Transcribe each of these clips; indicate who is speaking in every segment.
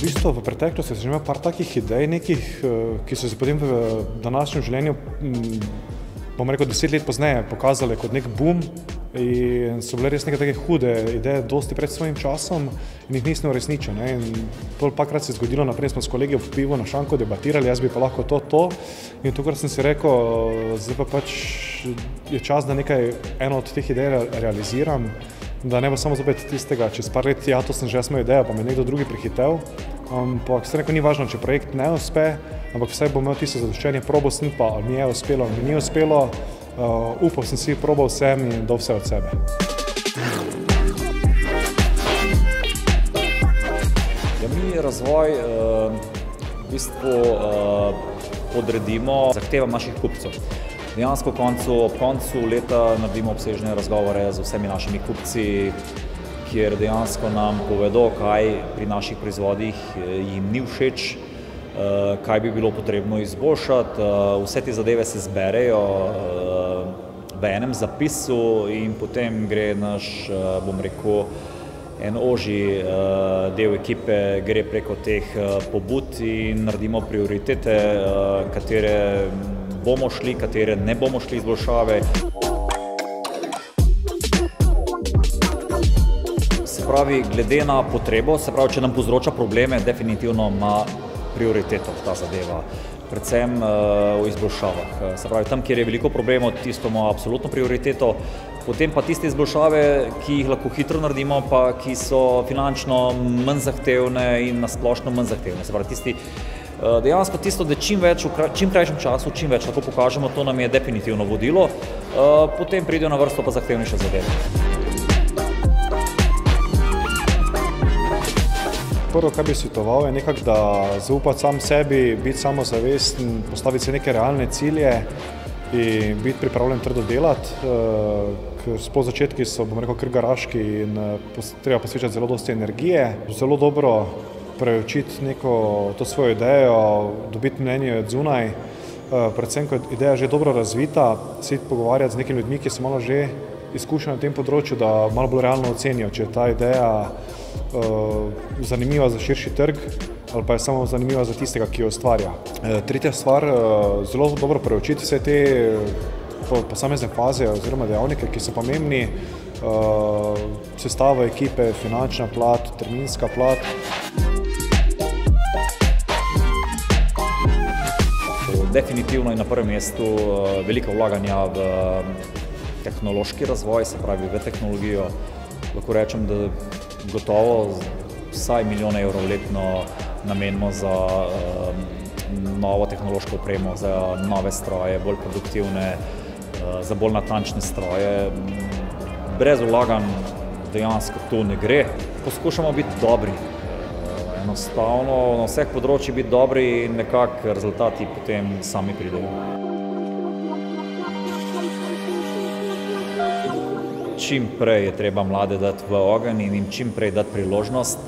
Speaker 1: bistvu v preteklosti sem imel par takih idej nekih, ki so se potem v današnjem življenju, bom rekel, 10 let pozneje pokazale kot nek boom in so bile res neke take hude ideje dosti pred svojim časom in jih nisem uresničil. In pol parkrat se je zgodilo, naprej smo s kolegi ob pivu na šanku debatirali, jaz bi pa lahko to. In tukaj sem si rekel, zdaj pa pač je čas, da eno od teh idej realiziram, da ne bo samo zopet tistega, čez par let, ja, to sem že jaz imel idejo, pa me nekdo drugi prehitev. Ampak se rekel, ni važno, če projekt ne uspe, ampak vsaj bom imel tisto zadoščenje, probal sem pa, ali mi je uspelo, ali mi ni uspelo, upal sem si, probal sem in dal vse od sebe.
Speaker 2: Ja, mi razvoj v bistvu podredimo zahtevam naših kupcev. Dejansko ob koncu leta naredimo obsežne razgovore z vsemi našimi kupci, kjer dejansko nam povedo, kaj pri naših proizvodih jim ni všeč, kaj bi bilo potrebno izboljšati. Vse te zadeve se zberejo v enem zapisu in potem gre naš, bom rekel, en ožji del ekipe gre preko teh pobud in naredimo prioritete, katere bomo šli, katere ne bomo šli izboljšave. Se pravi, glede na potrebo, se pravi, če nam povzroča probleme, definitivno ima prioriteto ta zadeva, predvsem v izboljšavah. Se pravi, tam, kjer je veliko problemov, tisto ima absolutno prioriteto, potem pa tiste izboljšave, ki jih lahko hitro naredimo, pa ki so finančno manj zahtevne in na splošno manj zahtevne. Se pravi, dejansko tisto, da čim krajšem času, čim več lahko pokažemo, to nam je definitivno vodilo, potem pridejo na vrsto pa zahtevnejše zadeve.
Speaker 1: Prvo, kar bi svetoval, je nekako, da zaupati sam sebi, biti samozavesten, postaviti si neke realne cilje in biti pripravljen trdo delati, ker po začetki so, bom rekel, kar garaški in treba posvečati zelo dosti energije. Zelo dobro preučiti neko to svojo idejo, dobiti mnenje od zunaj, predvsem, ko je ideja že dobro razvita, se pogovarjati z nekimi ljudmi, ki so malo že izkušeni na tem področju, da malo bolj realno ocenijo, če je ta ideja zanimiva za širši trg ali pa je samo zanimiva za tistega, ki jo ustvarja. Tretja stvar, zelo dobro preučiti vse te posamezne faze oziroma dejavnike, ki so pomembni, sestava ekipe, finančna plat, terminska plat.
Speaker 2: Definitivno je na prvem mestu velika vlaganja v tehnološki razvoj, se pravi v tehnologijo. Lahko rečem, da gotovo vsaj milijon evrov letno namenimo za novo tehnološko opremo, za nove stroje, bolj produktivne, za bolj natančne stroje. Brez vlaganj dejansko to ne gre. Poskušamo biti dobri. Enostavno na vseh področjih biti dobri in nekako rezultati potem sami pridejo. Čim prej je treba mlade dati v ogenj in jim čim prej dati priložnost,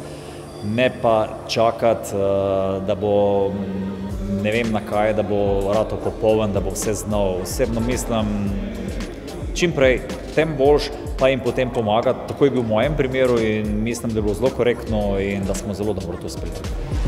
Speaker 2: ne pa čakati, da bo ne vem na kaj, da bo rato popoln, da bo vse znal. Osebno mislim, čim prej, tem boljš, pa jim potem pomagati. Tako je bil v mojem primeru in mislim, da je bilo zelo korektno in da smo zelo dobro to sprejeli.